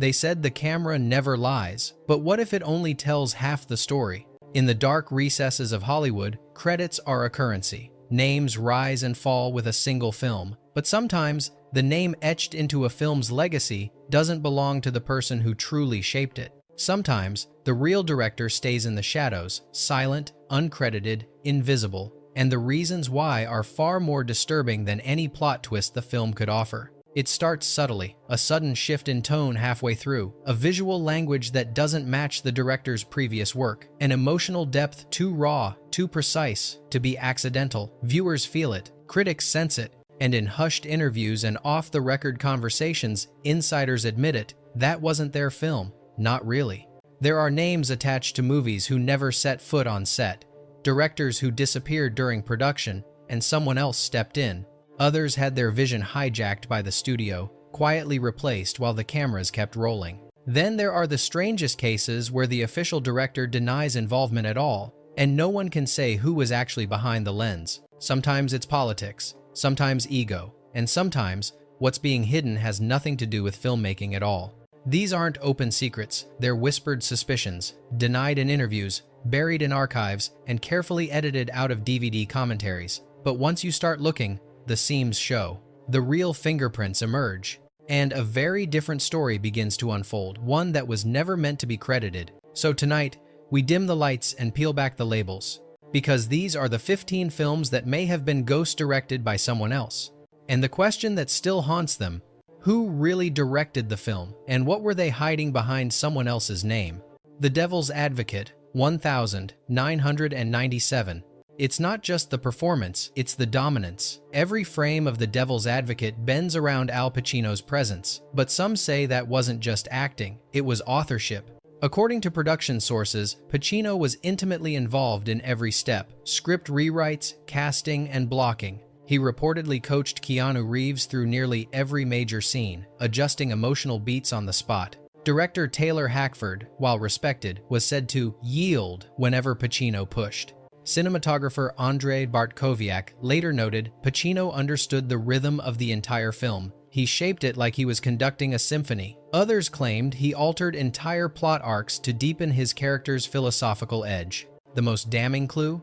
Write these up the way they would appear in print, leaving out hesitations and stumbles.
They said the camera never lies, but what if it only tells half the story? In the dark recesses of Hollywood, credits are a currency. Names rise and fall with a single film, but sometimes the name etched into a film's legacy doesn't belong to the person who truly shaped it. Sometimes the real director stays in the shadows, silent, uncredited, invisible, and the reasons why are far more disturbing than any plot twist the film could offer. It starts subtly, a sudden shift in tone halfway through, a visual language that doesn't match the director's previous work, an emotional depth too raw, too precise to be accidental. Viewers feel it, critics sense it, and in hushed interviews and off-the-record conversations, insiders admit it, that wasn't their film. Not really. There are names attached to movies who never set foot on set, directors who disappeared during production, and someone else stepped in. Others had their vision hijacked by the studio, quietly replaced while the cameras kept rolling. Then there are the strangest cases where the official director denies involvement at all, and no one can say who was actually behind the lens. Sometimes it's politics, sometimes ego, and sometimes what's being hidden has nothing to do with filmmaking at all. These aren't open secrets, they're whispered suspicions, denied in interviews, buried in archives, and carefully edited out of DVD commentaries. But once you start looking, the seams show. The real fingerprints emerge. And a very different story begins to unfold, one that was never meant to be credited. So tonight, we dim the lights and peel back the labels. Because these are the 15 films that may have been ghost-directed by someone else. And the question that still haunts them, who really directed the film, and what were they hiding behind someone else's name? The Devil's Advocate, 1997. It's not just the performance, it's the dominance. Every frame of The Devil's Advocate bends around Al Pacino's presence, but some say that wasn't just acting, it was authorship. According to production sources, Pacino was intimately involved in every step: script rewrites, casting, and blocking. He reportedly coached Keanu Reeves through nearly every major scene, adjusting emotional beats on the spot. Director Taylor Hackford, while respected, was said to yield whenever Pacino pushed. Cinematographer Andrei Bartkowiak later noted Pacino understood the rhythm of the entire film. He shaped it like he was conducting a symphony. Others claimed he altered entire plot arcs to deepen his character's philosophical edge. The most damning clue?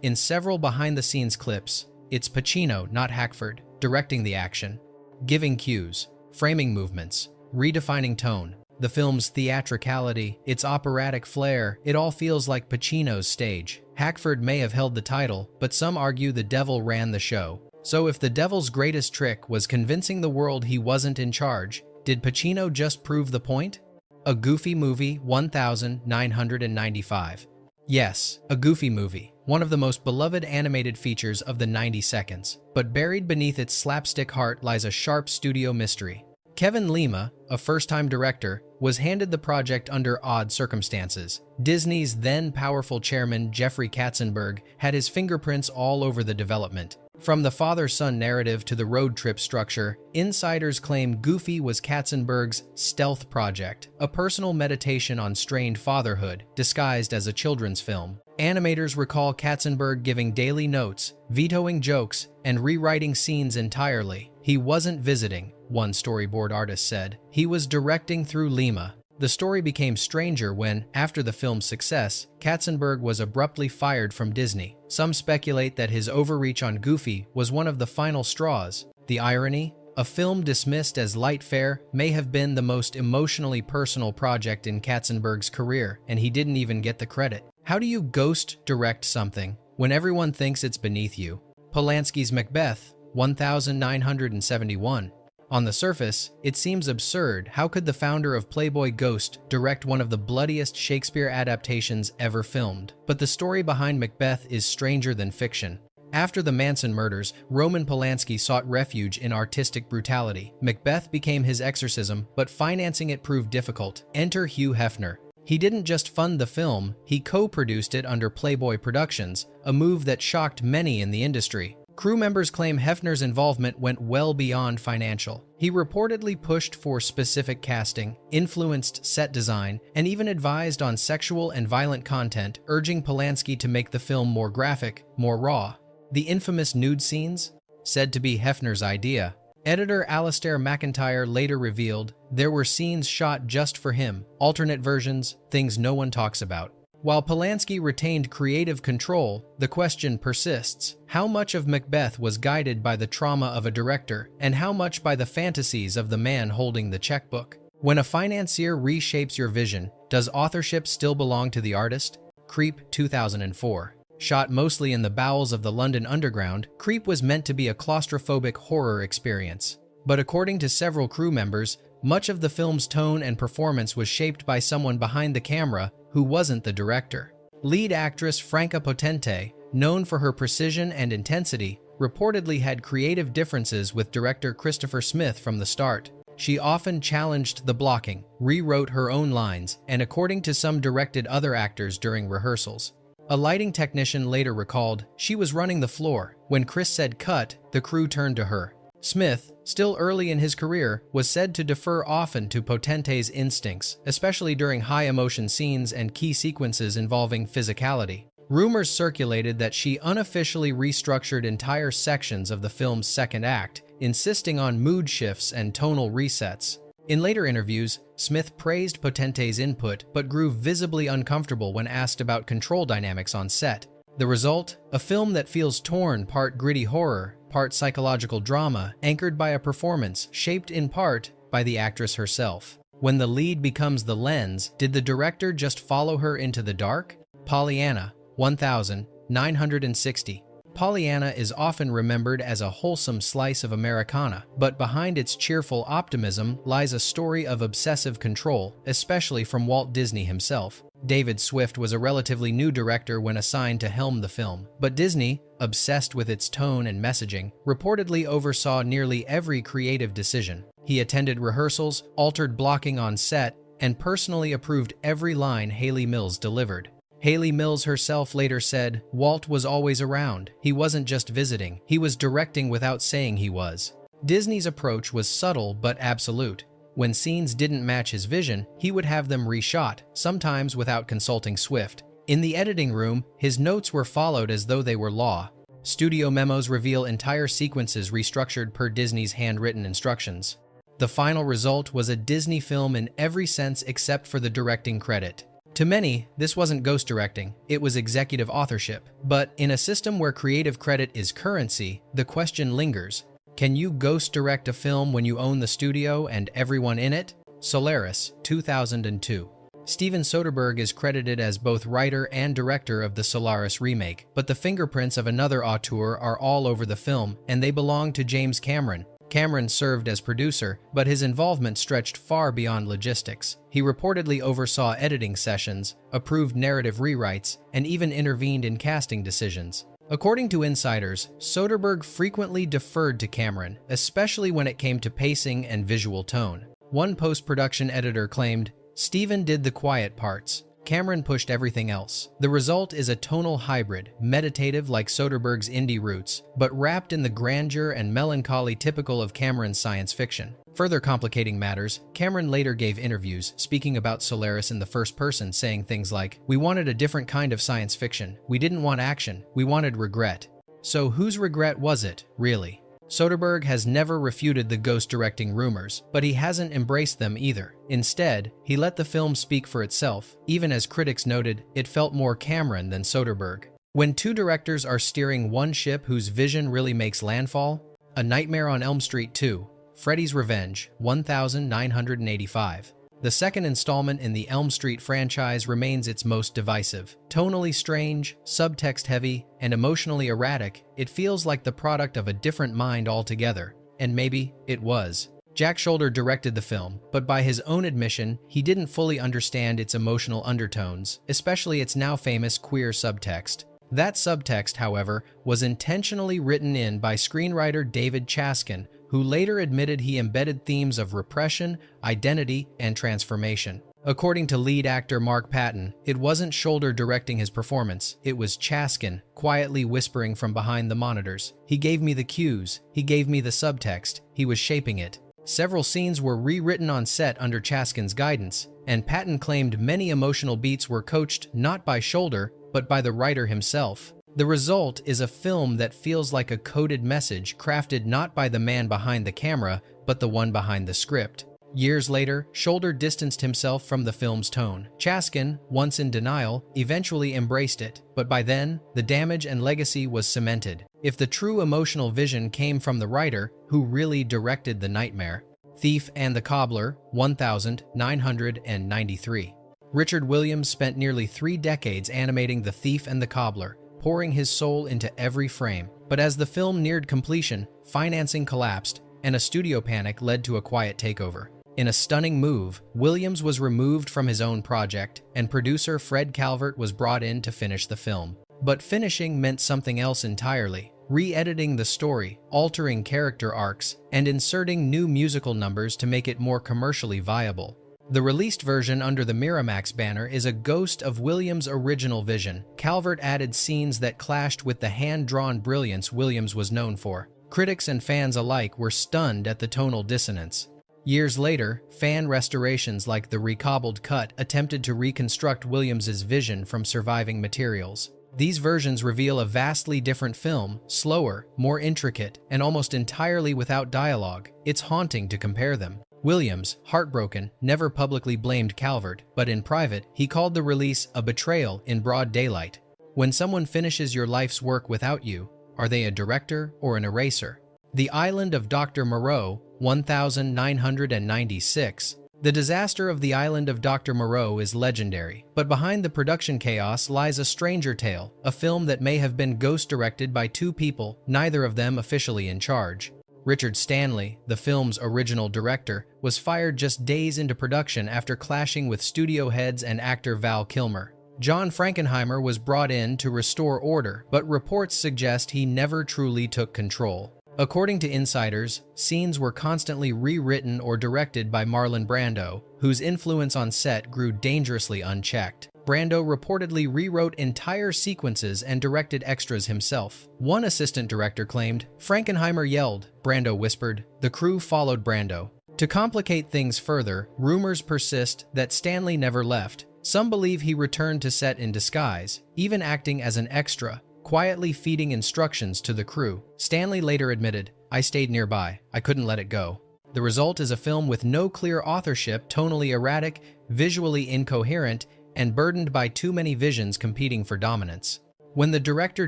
In several behind-the-scenes clips, it's Pacino, not Hackford, directing the action, giving cues, framing movements, redefining tone. The film's theatricality, its operatic flair, it all feels like Pacino's stage. Hackford may have held the title, but some argue the devil ran the show. So if the devil's greatest trick was convincing the world he wasn't in charge, did Pacino just prove the point? A Goofy movie, 1995. Yes, a Goofy movie, one of the most beloved animated features of the 90 seconds. But buried beneath its slapstick heart lies a sharp studio mystery. Kevin Lima, a first-time director, was handed the project under odd circumstances. Disney's then powerful chairman, Jeffrey Katzenberg, had his fingerprints all over the development. From the father-son narrative to the road trip structure, insiders claim Goofy was Katzenberg's stealth project, a personal meditation on strained fatherhood, disguised as a children's film. Animators recall Katzenberg giving daily notes, vetoing jokes, and rewriting scenes entirely. He wasn't visiting, one storyboard artist said. He was directing through Lima. The story became stranger when, after the film's success, Katzenberg was abruptly fired from Disney. Some speculate that his overreach on Goofy was one of the final straws. The irony? A film dismissed as light fare may have been the most emotionally personal project in Katzenberg's career, and he didn't even get the credit. How do you ghost direct something when everyone thinks it's beneath you? Polanski's Macbeth, 1971. On the surface, it seems absurd. How could the founder of Playboy Ghost direct one of the bloodiest Shakespeare adaptations ever filmed? But the story behind Macbeth is stranger than fiction. After the Manson murders, Roman Polanski sought refuge in artistic brutality. Macbeth became his exorcism, but financing it proved difficult. Enter Hugh Hefner. He didn't just fund the film, he co-produced it under Playboy Productions, a move that shocked many in the industry. Crew members claim Hefner's involvement went well beyond financial. He reportedly pushed for specific casting, influenced set design, and even advised on sexual and violent content, urging Polanski to make the film more graphic, more raw. The infamous nude scenes? Said to be Hefner's idea. Editor Alastair McIntyre later revealed there were scenes shot just for him, alternate versions, things no one talks about. While Polanski retained creative control, the question persists. How much of Macbeth was guided by the trauma of a director, and how much by the fantasies of the man holding the checkbook? When a financier reshapes your vision, does authorship still belong to the artist? Creep, 2004. Shot mostly in the bowels of the London Underground, Creep was meant to be a claustrophobic horror experience. But according to several crew members, much of the film's tone and performance was shaped by someone behind the camera who wasn't the director. Lead actress Franca Potente, known for her precision and intensity, reportedly had creative differences with director Christopher Smith from the start. She often challenged the blocking, rewrote her own lines, and according to some directed other actors during rehearsals. A lighting technician later recalled, she was running the floor. When Chris said cut, the crew turned to her. Smith, still early in his career, was said to defer often to Potente's instincts, especially during high-emotion scenes and key sequences involving physicality. Rumors circulated that she unofficially restructured entire sections of the film's second act, insisting on mood shifts and tonal resets. In later interviews, Smith praised Potente's input but grew visibly uncomfortable when asked about control dynamics on set. The result? A film that feels torn, part gritty horror, part psychological drama, anchored by a performance shaped in part by the actress herself. When the lead becomes the lens, did the director just follow her into the dark? Pollyanna, 1960. Pollyanna is often remembered as a wholesome slice of Americana, but behind its cheerful optimism lies a story of obsessive control, especially from Walt Disney himself. David Swift was a relatively new director when assigned to helm the film, but Disney, obsessed with its tone and messaging, reportedly oversaw nearly every creative decision. He attended rehearsals, altered blocking on set, and personally approved every line Hayley Mills delivered. Hayley Mills herself later said, "Walt was always around. He wasn't just visiting, he was directing without saying he was." Disney's approach was subtle but absolute. When scenes didn't match his vision, he would have them reshot, sometimes without consulting Swift. In the editing room, his notes were followed as though they were law. Studio memos reveal entire sequences restructured per Disney's handwritten instructions. The final result was a Disney film in every sense except for the directing credit. To many, this wasn't ghost directing, it was executive authorship. But in a system where creative credit is currency, the question lingers. Can you ghost direct a film when you own the studio and everyone in it? Solaris, 2002. Steven Soderbergh is credited as both writer and director of the Solaris remake, but the fingerprints of another auteur are all over the film, and they belong to James Cameron. Cameron served as producer, but his involvement stretched far beyond logistics. He reportedly oversaw editing sessions, approved narrative rewrites, and even intervened in casting decisions. According to insiders, Soderbergh frequently deferred to Cameron, especially when it came to pacing and visual tone. One post-production editor claimed, "Steven did the quiet parts. Cameron pushed everything else." The result is a tonal hybrid, meditative like Soderbergh's indie roots, but wrapped in the grandeur and melancholy typical of Cameron's science fiction. Further complicating matters, Cameron later gave interviews, speaking about Solaris in the first person, saying things like, "We wanted a different kind of science fiction. We didn't want action. We wanted regret." So whose regret was it, really? Soderbergh has never refuted the ghost directing rumors, but he hasn't embraced them either. Instead, he let the film speak for itself. Even as critics noted, it felt more Cameron than Soderbergh. When two directors are steering one ship whose vision really makes landfall, A Nightmare on Elm Street 2, Freddy's Revenge, 1985. The second installment in the Elm Street franchise remains its most divisive. Tonally strange, subtext-heavy, and emotionally erratic, it feels like the product of a different mind altogether. And maybe it was. Jack Sholder directed the film, but by his own admission, he didn't fully understand its emotional undertones, especially its now famous queer subtext. That subtext, however, was intentionally written in by screenwriter David Chaskin, who later admitted he embedded themes of repression, identity, and transformation. According to lead actor Mark Patton, it wasn't Sholder directing his performance, it was Chaskin, quietly whispering from behind the monitors. "He gave me the cues, he gave me the subtext, he was shaping it." Several scenes were rewritten on set under Chaskin's guidance, and Patton claimed many emotional beats were coached not by Sholder, but by the writer himself. The result is a film that feels like a coded message crafted not by the man behind the camera, but the one behind the script. Years later, Shoulder distanced himself from the film's tone. Chaskin, once in denial, eventually embraced it, but by then, the damage and legacy was cemented. If the true emotional vision came from the writer, who really directed the nightmare? Thief and the Cobbler, 1993. Richard Williams spent nearly 3 decades animating The Thief and the Cobbler, pouring his soul into every frame. But as the film neared completion, financing collapsed, and a studio panic led to a quiet takeover. In a stunning move, Williams was removed from his own project, and producer Fred Calvert was brought in to finish the film. But finishing meant something else entirely. Re-editing the story, altering character arcs, and inserting new musical numbers to make it more commercially viable. The released version under the Miramax banner is a ghost of Williams' original vision. Calvert added scenes that clashed with the hand-drawn brilliance Williams was known for. Critics and fans alike were stunned at the tonal dissonance. Years later, fan restorations like the recobbled cut attempted to reconstruct Williams's vision from surviving materials. These versions reveal a vastly different film, slower, more intricate, and almost entirely without dialogue. It's haunting to compare them. Williams, heartbroken, never publicly blamed Calvert, but in private, he called the release a betrayal in broad daylight. When someone finishes your life's work without you, are they a director or an eraser? The Island of Dr. Moreau, 1996. The disaster of the Island of Dr. Moreau is legendary, but behind the production chaos lies a stranger tale, a film that may have been ghost-directed by 2 people, neither of them officially in charge. Richard Stanley, the film's original director, was fired just days into production after clashing with studio heads and actor Val Kilmer. John Frankenheimer was brought in to restore order, but reports suggest he never truly took control. According to insiders, scenes were constantly rewritten or directed by Marlon Brando, whose influence on set grew dangerously unchecked. Brando reportedly rewrote entire sequences and directed extras himself. One assistant director claimed, "Frankenheimer yelled," Brando whispered. The crew followed Brando. To complicate things further, rumors persist that Stanley never left. Some believe he returned to set in disguise, even acting as an extra, quietly feeding instructions to the crew. Stanley later admitted, "I stayed nearby. I couldn't let it go." The result is a film with no clear authorship, tonally erratic, visually incoherent, and burdened by too many visions competing for dominance. When the director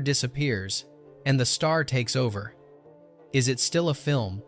disappears and the star takes over, is it still a film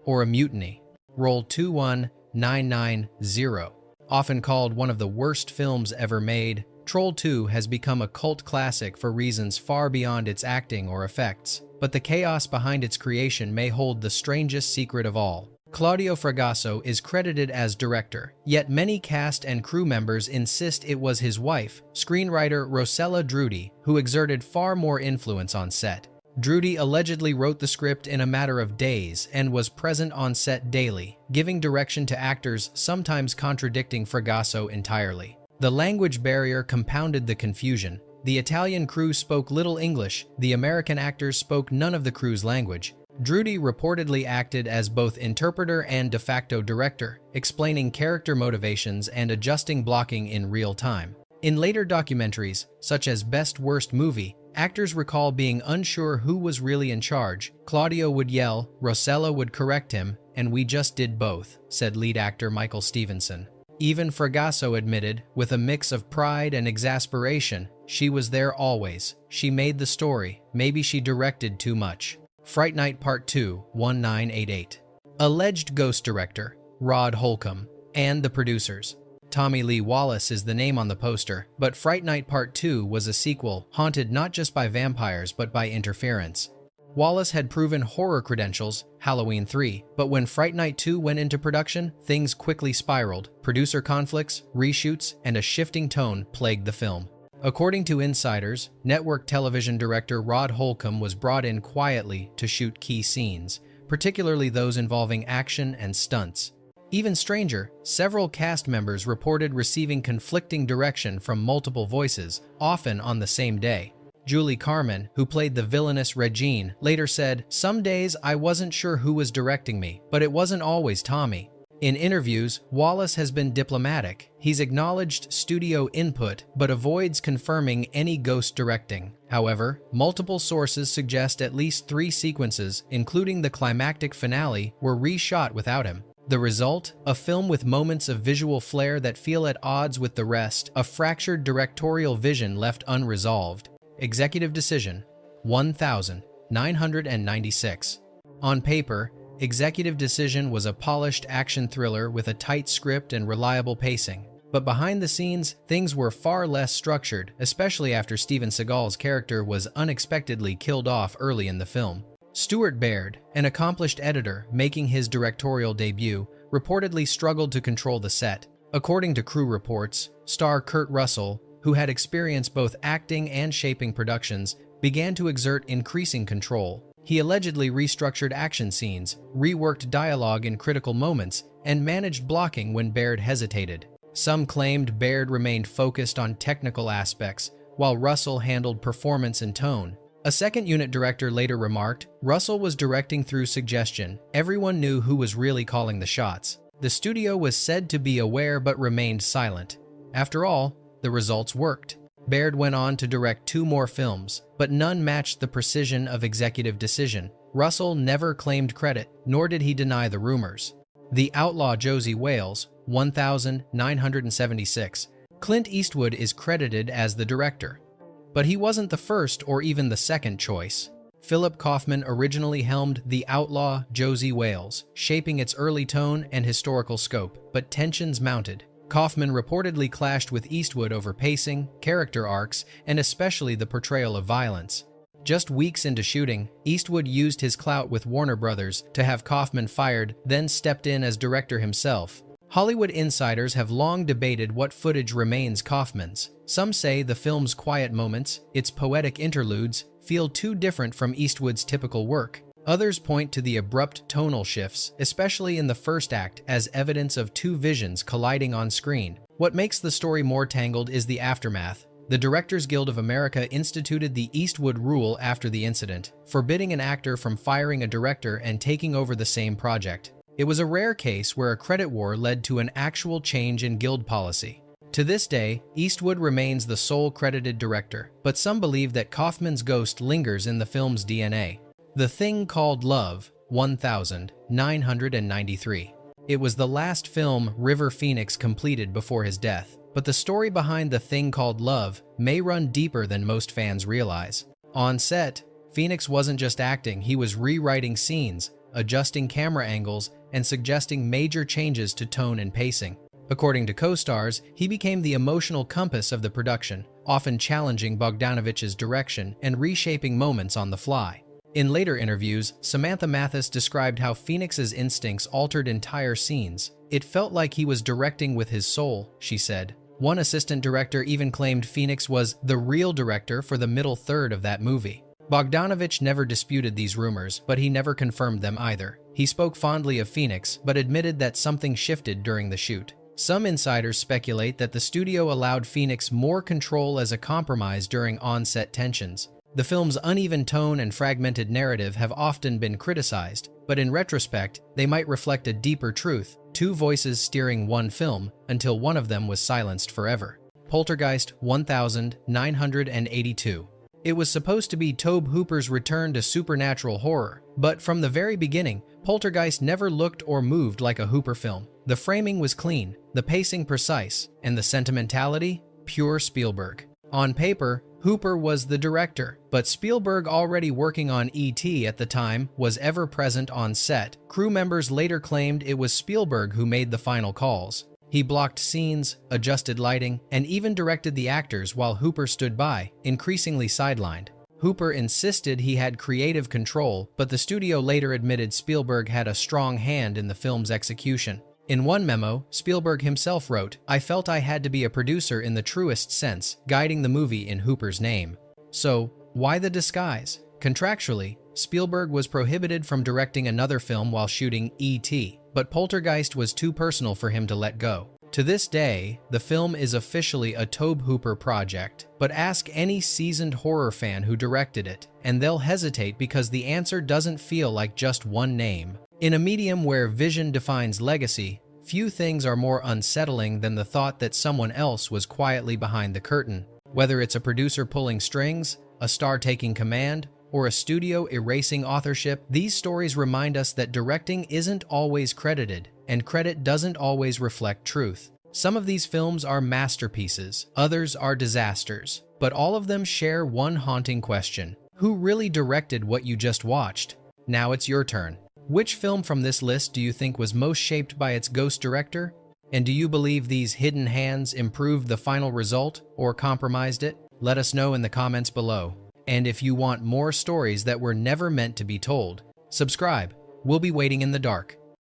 or a mutiny? Roll 21990. Often called one of the worst films ever made, Troll 2 has become a cult classic for reasons far beyond its acting or effects, but the chaos behind its creation may hold the strangest secret of all. Claudio Fragasso is credited as director, yet many cast and crew members insist it was his wife, screenwriter Rossella Drudy, who exerted far more influence on set. Drudy allegedly wrote the script in a matter of days and was present on set daily, giving direction to actors, sometimes contradicting Fragasso entirely. The language barrier compounded the confusion. The Italian crew spoke little English, the American actors spoke none of the crew's language. Drudy reportedly acted as both interpreter and de facto director, explaining character motivations and adjusting blocking in real time. In later documentaries, such as Best Worst Movie, actors recall being unsure who was really in charge. Claudio would yell, Rossella would correct him, and we just did both, said lead actor Michael Stevenson. Even Fragasso admitted, with a mix of pride and exasperation, she was there always. She made the story. Maybe she directed too much. Fright Night Part 2, 1988. Alleged ghost director, Rod Holcomb, and the producers. Tommy Lee Wallace is the name on the poster, but Fright Night Part 2 was a sequel, haunted not just by vampires but by interference. Wallace had proven horror credentials, Halloween 3, but when Fright Night 2 went into production, things quickly spiraled. Producer conflicts, reshoots, and a shifting tone plagued the film. According to insiders, network television director Rod Holcomb was brought in quietly to shoot key scenes, particularly those involving action and stunts. Even stranger, several cast members reported receiving conflicting direction from multiple voices, often on the same day. Julie Carmen, who played the villainous Regine, later said, "Some days I wasn't sure who was directing me, but it wasn't always Tommy." In interviews, Wallace has been diplomatic. He's acknowledged studio input, but avoids confirming any ghost directing. However, multiple sources suggest at least 3 sequences, including the climactic finale, were reshot without him. The result? A film with moments of visual flair that feel at odds with the rest, a fractured directorial vision left unresolved. Executive Decision 1996. On paper, Executive Decision was a polished action thriller with a tight script and reliable pacing. But behind the scenes, things were far less structured, especially after Steven Seagal's character was unexpectedly killed off early in the film. Stuart Baird, an accomplished editor making his directorial debut, reportedly struggled to control the set. According to crew reports, star Kurt Russell, who had experience both acting and shaping productions, began to exert increasing control. He allegedly restructured action scenes, reworked dialogue in critical moments, and managed blocking when Baird hesitated. Some claimed Baird remained focused on technical aspects, while Russell handled performance and tone. A second unit director later remarked, Russell was directing through suggestion. Everyone knew who was really calling the shots. The studio was said to be aware but remained silent. After all, the results worked. Baird went on to direct 2 more films, but none matched the precision of Executive Decision. Russell never claimed credit, nor did he deny the rumors. The Outlaw Josey Wales, 1976. Clint Eastwood is credited as the director. But he wasn't the first or even the second choice. Philip Kaufman originally helmed The Outlaw Josey Wales, shaping its early tone and historical scope, but tensions mounted. Kaufman reportedly clashed with Eastwood over pacing, character arcs, and especially the portrayal of violence. Just weeks into shooting, Eastwood used his clout with Warner Brothers to have Kaufman fired, then stepped in as director himself. Hollywood insiders have long debated what footage remains Kaufman's. Some say the film's quiet moments, its poetic interludes, feel too different from Eastwood's typical work. Others point to the abrupt tonal shifts, especially in the first act, as evidence of 2 visions colliding on screen. What makes the story more tangled is the aftermath. The Directors Guild of America instituted the Eastwood Rule after the incident, forbidding an actor from firing a director and taking over the same project. It was a rare case where a credit war led to an actual change in guild policy. To this day, Eastwood remains the sole credited director, but some believe that Kaufman's ghost lingers in the film's DNA. The Thing Called Love, 1993. It was the last film River Phoenix completed before his death, but the story behind The Thing Called Love may run deeper than most fans realize. On set, Phoenix wasn't just acting, he was rewriting scenes, adjusting camera angles, and suggesting major changes to tone and pacing. According to co-stars, he became the emotional compass of the production, often challenging Bogdanovich's direction and reshaping moments on the fly. In later interviews, Samantha Mathis described how Phoenix's instincts altered entire scenes. It felt like he was directing with his soul, she said. One assistant director even claimed Phoenix was the real director for the middle third of that movie. Bogdanovich never disputed these rumors, but he never confirmed them either. He spoke fondly of Phoenix, but admitted that something shifted during the shoot. Some insiders speculate that the studio allowed Phoenix more control as a compromise during on-set tensions. The film's uneven tone and fragmented narrative have often been criticized, but in retrospect, they might reflect a deeper truth: 2 voices steering one film until one of them was silenced forever. Poltergeist 1982. It was supposed to be Tobe Hooper's return to supernatural horror, but from the very beginning, Poltergeist never looked or moved like a Hooper film. The framing was clean, the pacing precise, and the sentimentality pure Spielberg. On paper, Hooper was the director, but Spielberg, already working on E.T. at the time, was ever present on set. Crew members later claimed it was Spielberg who made the final calls. He blocked scenes, adjusted lighting, and even directed the actors while Hooper stood by, increasingly sidelined. Hooper insisted he had creative control, but the studio later admitted Spielberg had a strong hand in the film's execution. In one memo, Spielberg himself wrote, "I felt I had to be a producer in the truest sense, guiding the movie in Hooper's name." So, why the disguise? Contractually, Spielberg was prohibited from directing another film while shooting E.T., but Poltergeist was too personal for him to let go. To this day, the film is officially a Tobe Hooper project, but ask any seasoned horror fan who directed it, and they'll hesitate because the answer doesn't feel like just one name. In a medium where vision defines legacy, few things are more unsettling than the thought that someone else was quietly behind the curtain. Whether it's a producer pulling strings, a star taking command, or a studio erasing authorship, these stories remind us that directing isn't always credited, and credit doesn't always reflect truth. Some of these films are masterpieces, others are disasters, but all of them share one haunting question: who really directed what you just watched? Now it's your turn. Which film from this list do you think was most shaped by its ghost director? And do you believe these hidden hands improved the final result or compromised it? Let us know in the comments below. And if you want more stories that were never meant to be told, subscribe. We'll be waiting in the dark.